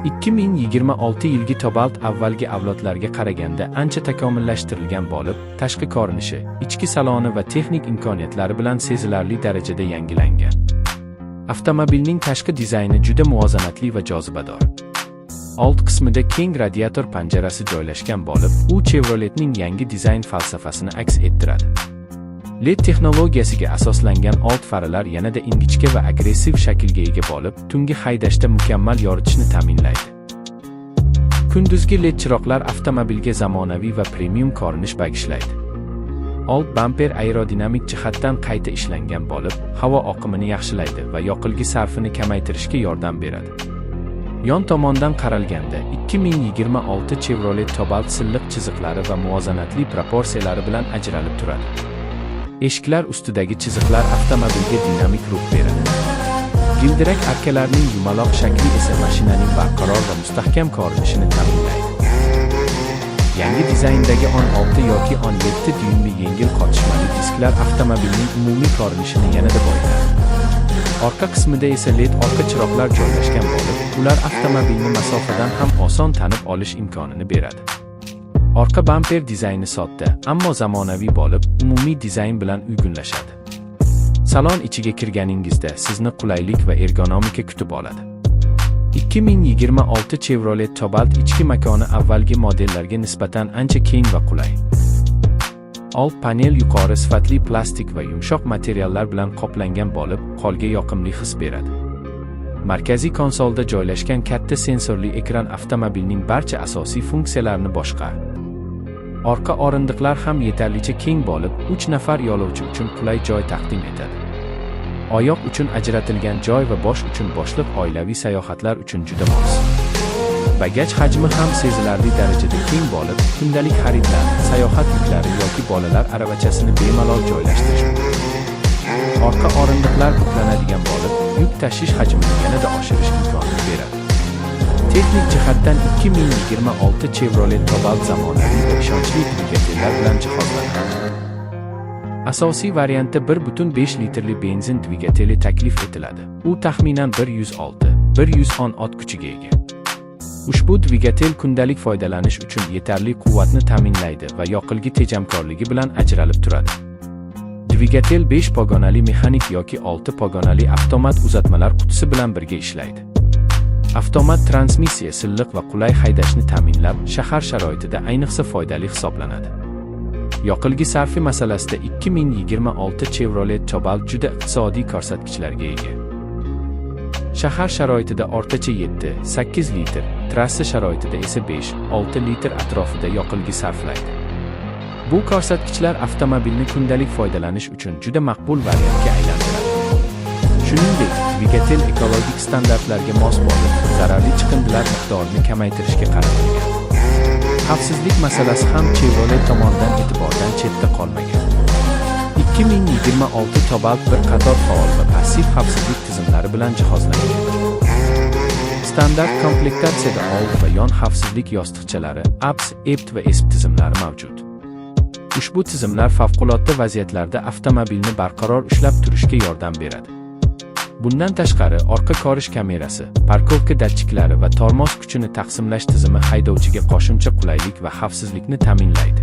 2026 yilgi Cobalt avvalgi avlodlarga qaraganda ancha takomillashtirilgan bo'lib, tashqi ko'rinishi, ichki saloni va texnik imkoniyatlari bilan sezilarli darajada yangilangan. Avtomobilning tashqi dizayni juda muvozanatli va jozibador. Old qismida keng radiator panjarasi joylashgan bo'lib, u Chevroletning yangi dizayn falsafasini aks ettiradi. LED texnologiyasiga asoslangan old faralar yanada ingichka va agressiv shaklga ega bo'lib, tungi haydashda mukammal yoritishni ta'minlaydi. Kunduzgi LED chiroqlar avtomobilga zamonaviy va premium ko'rinish bag'ishlaydi. Old bamper aerodinamik jihatdan qayta ishlangan bo'lib, havo oqimini yaxshilaydi va yoqilg'i sarfini kamaytirishga yordam beradi. Yon tomondan qaralganda, 2026 Chevrolet Cobalt silliq chiziqlari va muvozanatli proporsiyalari bilan ajralib turadi. Eshiklar ustidagi chiziqlar avtomobilga dinamik ruh beradi. Gildirak arkalarning yumaloq shakli esa mashinaning barqaror va mustahkam ko'rinishini ta'minlaydi. Yangi dizayndagi 16 yoki 17 dyuymli yengil qotishmali disklar avtomobilning umumiy ko'rinishini yanada boyitadi. Orqa qismida esa LED orqa chiroqlar joylashgan bo'lib, ular avtomobilni masofadan ham oson tanib olish imkonini beradi. Orqa bamper dizayni sodda, ammo zamonaviy bo'lib, umumiy dizayn bilan uyg'unlashadi. Salon ichiga kirganingizda sizni qulaylik va ergonomika kutib oladi. 2026 Chevrolet Cobalt ichki makoni avvalgi modellarga nisbatan ancha keng va qulay. Old panel yuqori sifatli plastik va yumshoq materiallar bilan qoplangan bo'lib, qo'lga yoqimli his beradi. Markaziy konsolda joylashgan katta sensorli ekran avtomobilning barcha asosiy funksiyalarini boshqaradi. Orqa o'rindiqlar ham yetarlicha keng bo'lib, 3 nafar yo'lovchi uchun qulay joy taqdim etadi. Oyoq uchun ajratilgan joy va bosh uchun boshliq oilaviy sayohatlar uchun juda mos. Bagaj hajmi ham sezilarli darajada keng bo'lib, kundalik xaridlar, sayohat yuklari yoki bolalar aravachasini bemalol joylashtirish mumkin. Orqa o'rindiqlar buklanadigan bo'lib, yuk tashish hajmini yanada oshirish imkonini beradi. Texnik jihatdan 2026 Chevrolet Cobalt zamonaviy va ishonchli dvigatellar bilan jihozlanadi. Asosiy variantda 1.5 litrli benzin dvigateli taklif etiladi. U taxminan 106-110 ot kuchiga ega. Ushbu dvigatel kundalik foydalanish uchun yetarli quvvatni ta'minlaydi va yoqilg'i tejamkorligi bilan ajralib turadi. Dvigatel 5 pogonali mexanik yoki 6 pogonali avtomat uzatmalar qutisi bilan birga ishlaydi. Avtomat transmissiya silliq va qulay haydashni ta'minlab, shahar sharoitida ayniqsa foydali hisoblanadi. Yoqilg'i sarfi masalasida 2026 Chevrolet Cobalt juda iqtisodiy ko'rsatkichlarga ega. Shahar sharoitida o'rtacha 7-8 litr, trassa sharoitida esa 5-6 litr atrofida yoqilg'i sarflaydi. Bu ko'rsatkichlar avtomobilni kundalik foydalanish uchun juda maqbul variantga aylantiradi. Shuningdek, dvigatel ekologik standartlarga mos bo'lib, zararli chiqindilar miqdorini kamaytirishga qaratilgan. Xavfsizlik masalasi ham Chevrolet tomonidan e'tibordan chetda qolmagan. 2026 Cobalt bir qator faol va passiv xavfsizlik tizimlari bilan jihozlangan. Standart komplektatsiyada old va yon xavfsizlik yostiqchalari, ABS, EPT va ESP tizimlari mavjud. Ushbu tizimlar favqulodda vaziyatlarda avtomobilni barqaror ushlab turishga yordam beradi. Bundan tashqari, orqa ko'rish kamerasi, parkovka datchiklari va tormoz kuchini taqsimlash tizimi haydovchiga qo'shimcha qulaylik va xavfsizlikni ta'minlaydi.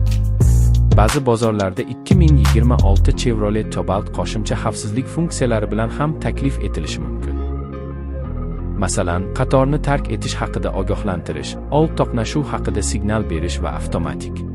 Ba'zi bozorlarda 2026 Chevrolet Cobalt qo'shimcha xavfsizlik funksiyalari bilan ham taklif etilishi mumkin. Masalan, qatorni tark etish haqida ogohlantirish, old to'qnashuv haqida signal berish va avtomatik